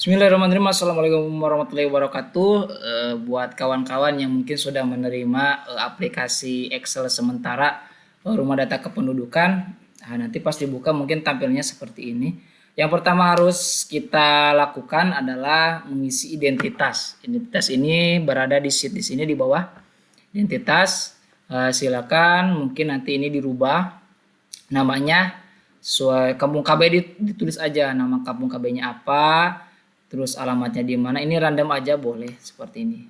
Bismillahirrahmanirrahim. Assalamualaikum warahmatullahi wabarakatuh. Buat kawan-kawan yang mungkin sudah menerima aplikasi Excel sementara rumah data kependudukan, nanti pas dibuka mungkin tampilnya seperti ini. Yang pertama harus kita lakukan adalah mengisi identitas. Identitas ini berada di sheet di sini di bawah. Identitas, silakan mungkin nanti ini dirubah namanya sesuai kampung KB, ditulis aja nama kampung KB-nya apa, terus alamatnya di mana. Ini random aja boleh seperti ini.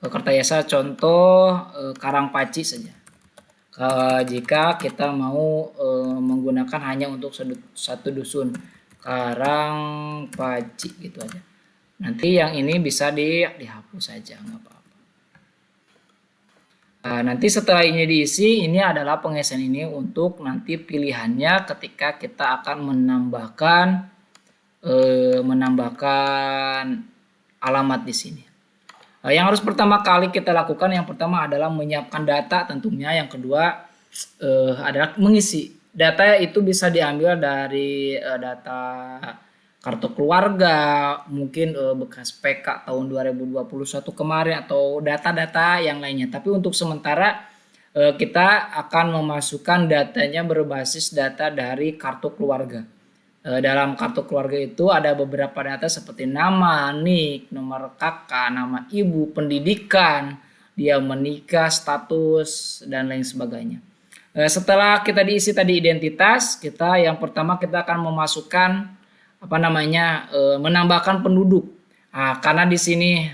Kertayasa contoh Karangpaci saja. Jika kita mau menggunakan hanya untuk satu dusun, Karangpaci gitu aja. Nanti yang ini bisa dihapus saja, nggak apa-apa. Nanti setelah ini diisi, ini adalah pengisian ini untuk nanti pilihannya ketika kita akan menambahkan alamat di sini. Yang harus pertama kali kita lakukan, yang pertama adalah menyiapkan data tentunya, yang kedua adalah mengisi. Data itu bisa diambil dari data kartu keluarga, mungkin bekas PK tahun 2021 kemarin atau data-data yang lainnya. Tapi untuk sementara kita akan memasukkan datanya berbasis data dari kartu keluarga. Dalam kartu keluarga itu ada beberapa data seperti nama, NIK, nomor kakak, nama ibu, pendidikan, dia menikah, status, dan lain sebagainya. Setelah kita diisi tadi identitas, yang pertama kita akan memasukkan menambahkan penduduk. Karena di sini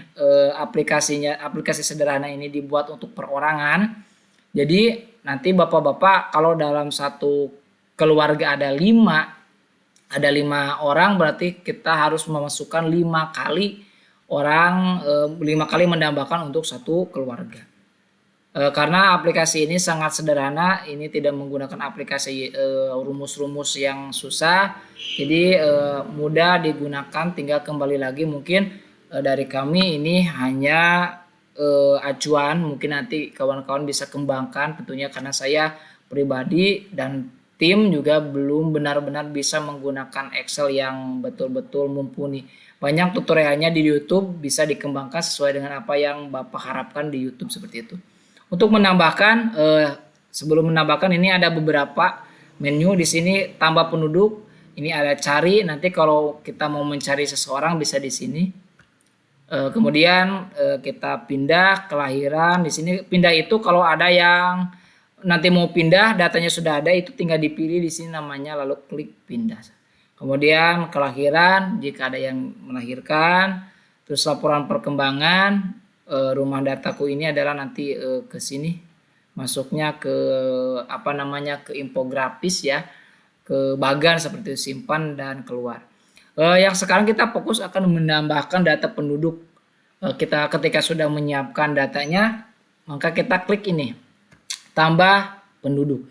aplikasi sederhana ini dibuat untuk perorangan. Jadi nanti bapak-bapak kalau dalam satu keluarga ada 5 orang, berarti kita harus memasukkan 5 kali orang, 5 kali menambahkan untuk satu keluarga. Karena aplikasi ini sangat sederhana, ini tidak menggunakan aplikasi rumus-rumus yang susah, jadi mudah digunakan. Tinggal kembali lagi mungkin dari kami ini hanya acuan, mungkin nanti kawan-kawan bisa kembangkan tentunya, karena saya pribadi dan tim juga belum benar-benar bisa menggunakan Excel yang betul-betul mumpuni. Banyak tutorialnya di YouTube, bisa dikembangkan sesuai dengan apa yang Bapak harapkan di YouTube seperti itu. Untuk menambahkan, sebelum menambahkan ini ada beberapa menu di sini. Tambah penduduk, ini ada cari. Nanti kalau kita mau mencari seseorang bisa di sini. Kemudian kita pindah kelahiran. Di sini pindah itu kalau ada yang nanti mau pindah, datanya sudah ada, itu tinggal dipilih di sini namanya, lalu klik pindah. Kemudian kelahiran jika ada yang melahirkan. Terus laporan perkembangan. Rumah dataku ini adalah nanti ke sini masuknya ke ke infografis ya, ke bagan seperti simpan dan keluar. Yang sekarang kita fokus akan menambahkan data penduduk. Kita ketika sudah menyiapkan datanya, maka kita klik ini tambah penduduk.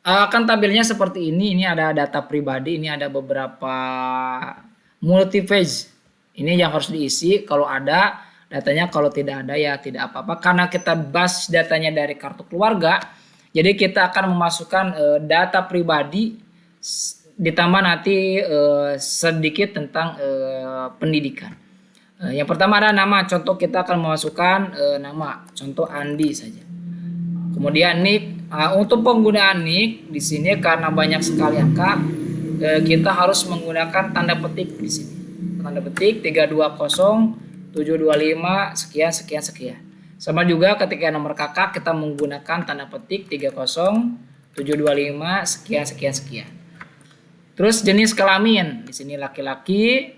Akan tampilnya seperti ini. Ini ada data pribadi, ini ada beberapa multi page. Ini yang harus diisi kalau ada datanya, kalau tidak ada ya tidak apa-apa, karena kita base datanya dari kartu keluarga. Jadi kita akan memasukkan data pribadi ditambah nanti sedikit tentang pendidikan. Yang pertama ada nama, contoh kita akan memasukkan nama, contoh Andi saja. Kemudian NIK, untuk penggunaan NIK di sini karena banyak sekali angka, kita harus menggunakan tanda petik di sini. Tanda petik 320 725 sekian. Sama juga ketika nomor kakak kita menggunakan tanda petik 30 725 sekian. Terus jenis kelamin di sini laki-laki,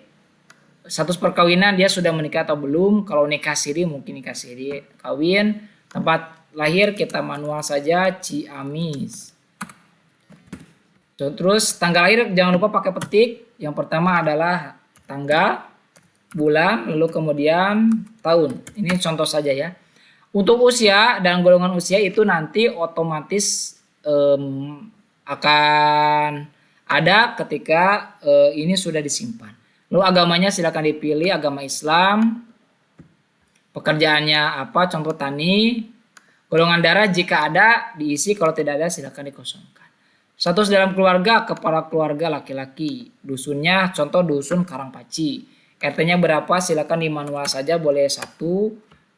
status perkawinan dia sudah menikah atau belum. Kalau nikah siri mungkin nikah siri, kawin. Tempat lahir kita manual saja Ciamis. Terus tanggal lahir jangan lupa pakai petik. Yang pertama adalah tanggal, bulan, lalu kemudian tahun. Ini contoh saja ya. Untuk usia dan golongan usia itu nanti otomatis akan ada ketika ini sudah disimpan. Lalu agamanya silakan dipilih, agama Islam. Pekerjaannya apa, contoh tani. Golongan darah jika ada diisi, kalau tidak ada silakan dikosongkan. Status dalam keluarga, kepala keluarga laki-laki. Dusunnya contoh dusun Karangpaci. RT-nya berapa silakan di manual saja, boleh 1,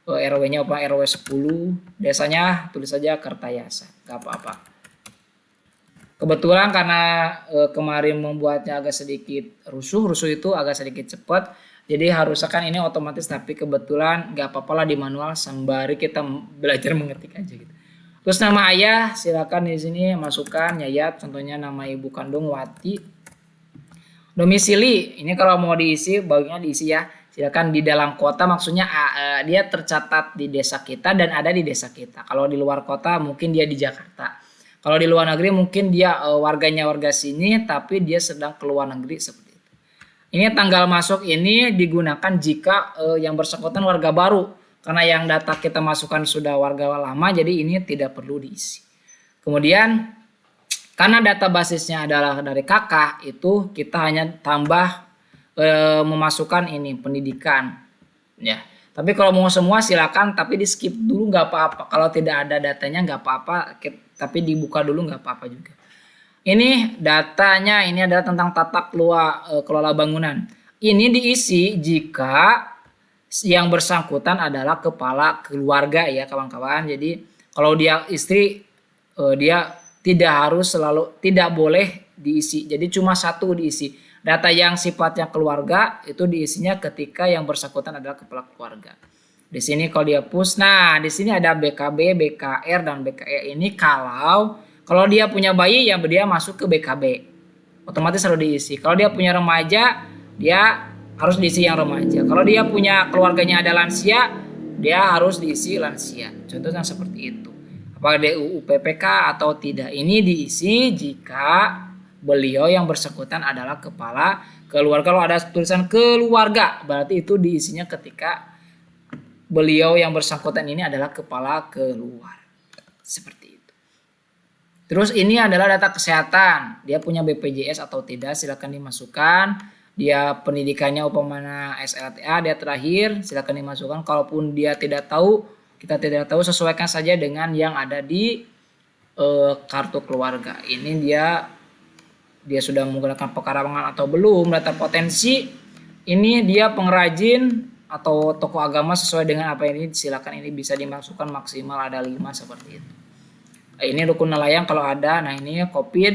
RW-nya apa RW 10, desanya tulis saja Kertayasa, nggak apa-apa. Kebetulan karena kemarin membuatnya agak sedikit rusuh itu agak sedikit cepat, jadi harusnya kan ini otomatis, tapi kebetulan nggak apa-apa lah di manual sembari kita belajar mengetik aja gitu. Terus nama ayah silakan di sini masukkan Yayat, contohnya nama ibu kandung Wati. Domisili ini kalau mau diisi bagiannya diisi ya. Silakan di dalam kota, maksudnya dia tercatat di desa kita dan ada di desa kita. Kalau di luar kota mungkin dia di Jakarta. Kalau di luar negeri mungkin dia warganya warga sini tapi dia sedang keluar negeri seperti itu. Ini tanggal masuk ini digunakan jika yang bersangkutan warga baru. Karena yang data kita masukkan sudah warga lama, jadi ini tidak perlu diisi. Kemudian karena data basisnya adalah dari kakak, itu kita hanya tambah memasukkan ini pendidikan ya. Tapi kalau mau semua silakan, tapi di skip dulu nggak apa-apa. Kalau tidak ada datanya nggak apa-apa, tapi dibuka dulu nggak apa-apa juga. Ini datanya, ini adalah tentang tata kelola bangunan. Ini diisi jika yang bersangkutan adalah kepala keluarga ya kawan-kawan. Jadi kalau dia istri, dia tidak boleh diisi. Jadi cuma 1 diisi. Data yang sifatnya keluarga itu diisinya ketika yang bersangkutan adalah kepala keluarga. Di sini kalau dia push, nah di sini ada BKB, BKR dan BKE. Ini kalau dia punya bayi ya dia masuk ke BKB. Otomatis harus diisi. Kalau dia punya remaja, dia harus diisi yang remaja. Kalau dia punya keluarganya ada lansia, dia harus diisi lansia. Contohnya seperti itu. Apakah DUU PPK atau tidak, ini diisi jika beliau yang bersangkutan adalah kepala keluarga. Kalau ada tulisan keluarga berarti itu diisinya ketika beliau yang bersangkutan ini adalah kepala keluarga. Seperti itu. Terus ini adalah data kesehatan, dia punya BPJS atau tidak silakan dimasukkan. Dia pendidikannya umpamanya SLTA, dia terakhir silakan dimasukkan. Kalaupun dia tidak tahu, kita tidak tahu, sesuaikan saja dengan yang ada di kartu keluarga. Ini dia sudah menggunakan pekarangan atau belum. Data potensi ini dia pengrajin atau tokoh agama sesuai dengan apa ini silakan, ini bisa dimasukkan maksimal ada 5 seperti itu. Ini rukun nelayan kalau ada. Nah ini COVID,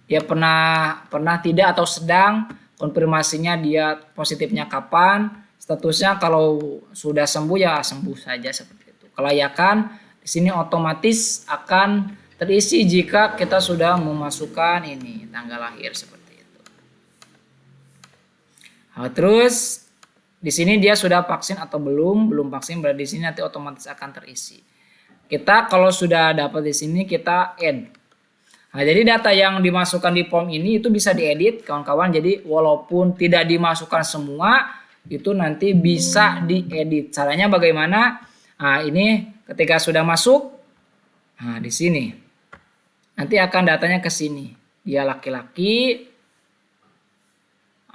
dia pernah tidak atau sedang, konfirmasinya dia positifnya kapan, statusnya kalau sudah sembuh ya sembuh saja seperti itu. Kelayakan di sini otomatis akan terisi jika kita sudah memasukkan ini tanggal lahir seperti itu. Nah, terus di sini dia sudah vaksin atau belum vaksin, berarti di sini nanti otomatis akan terisi. Kita kalau sudah dapat di sini kita add. Nah, jadi data yang dimasukkan di form ini itu bisa diedit kawan-kawan. Jadi walaupun tidak dimasukkan semua itu nanti bisa diedit. Caranya bagaimana? Nah, ini ketika sudah masuk, nah di sini nanti akan datanya ke sini. Dia laki-laki.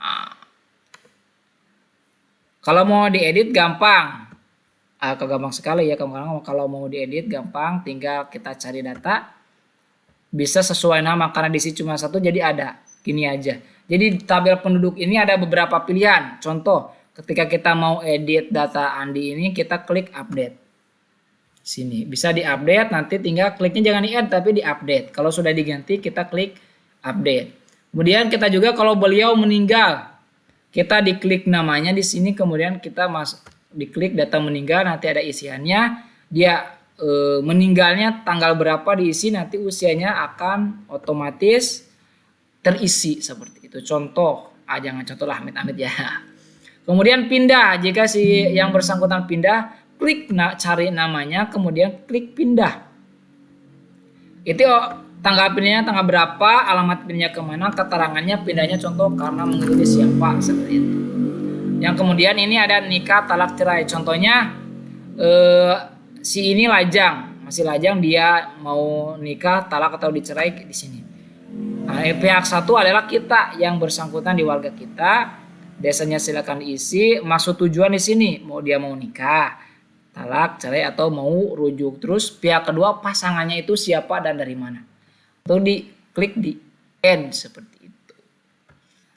Nah, kalau mau diedit gampang. Gampang sekali ya kawan-kawan. Kalau mau diedit gampang, tinggal kita cari data. Bisa sesuai nama karena di sini cuma 1 jadi ada. Gini aja. Jadi tabel penduduk ini ada beberapa pilihan. Contoh, ketika kita mau edit data Andi ini, kita klik update. Sini bisa diupdate, nanti tinggal kliknya jangan di-add tapi di-update. Kalau sudah diganti kita klik update. Kemudian kita juga kalau beliau meninggal, kita diklik namanya di sini, kemudian kita diklik data meninggal, nanti ada isiannya. Dia meninggalnya tanggal berapa diisi, nanti usianya akan otomatis terisi seperti itu. Contoh, jangan contoh lah amit-amit ya. Kemudian pindah, jika si yang bersangkutan pindah, klik cari namanya, kemudian klik pindah. Itu tanggal pindahnya tanggal berapa, alamat pindahnya kemana, keterangannya pindahnya contoh karena mengikuti siapa seperti itu. Yang kemudian ini ada nikah, talak, cerai. Contohnya si ini lajang, masih lajang, dia mau nikah, talak atau dicerai di sini. Nah, pihak 1 adalah kita yang bersangkutan di warga kita. Desanya silakan diisi, maksud tujuan di sini dia mau nikah, talak, cerai atau mau rujuk. Terus pihak kedua pasangannya itu siapa dan dari mana. Atau diklik di add seperti itu.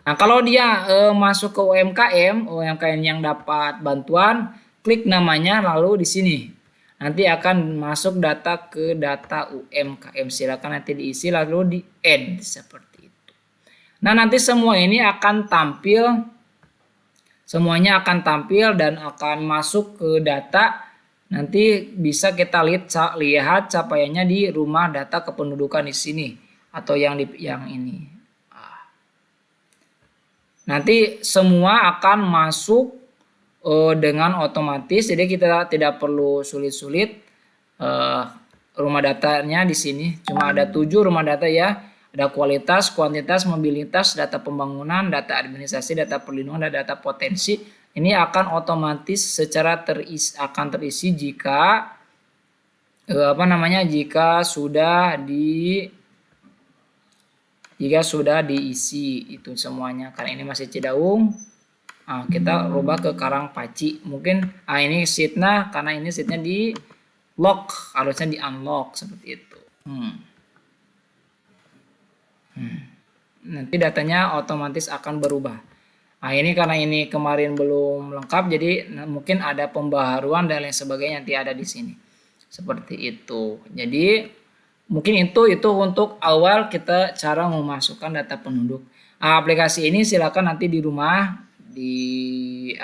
Nah, kalau dia masuk ke UMKM yang dapat bantuan, klik namanya lalu di sini. Nanti akan masuk data ke data UMKM. Silakan nanti diisi lalu di add seperti itu. Nah, nanti semua ini akan tampil, semuanya akan tampil dan akan masuk ke data. Nanti bisa kita lihat capaiannya di rumah data kependudukan di sini atau yang ini. Nanti semua akan masuk dengan otomatis, jadi kita tidak perlu sulit-sulit. Rumah datanya di sini cuma ada 7 rumah data ya. Ada kualitas, kuantitas, mobilitas, data pembangunan, data administrasi, data perlindungan, dan data potensi. Ini akan otomatis secara terisi jika jika sudah diisi itu semuanya. Karena ini masih Cidaung, kita rubah ke Karangpaci. Mungkin ini sheetnya, karena ini sheetnya di lock, harusnya di unlock seperti itu. Nanti datanya otomatis akan berubah. Ini karena ini kemarin belum lengkap, jadi mungkin ada pembaharuan dan lain sebagainya nanti ada di sini. Seperti itu. Jadi mungkin itu untuk awal kita cara memasukkan data penduduk. Aplikasi ini silakan nanti di rumah digunakan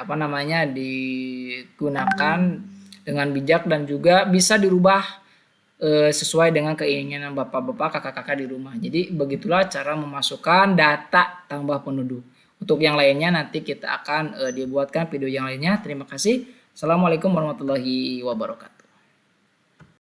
dengan bijak dan juga bisa dirubah sesuai dengan keinginan bapak-bapak, kakak-kakak di rumah. Jadi begitulah cara memasukkan data tambah penduduk. Untuk yang lainnya nanti kita akan dibuatkan video yang lainnya. Terima kasih. Assalamualaikum warahmatullahi wabarakatuh.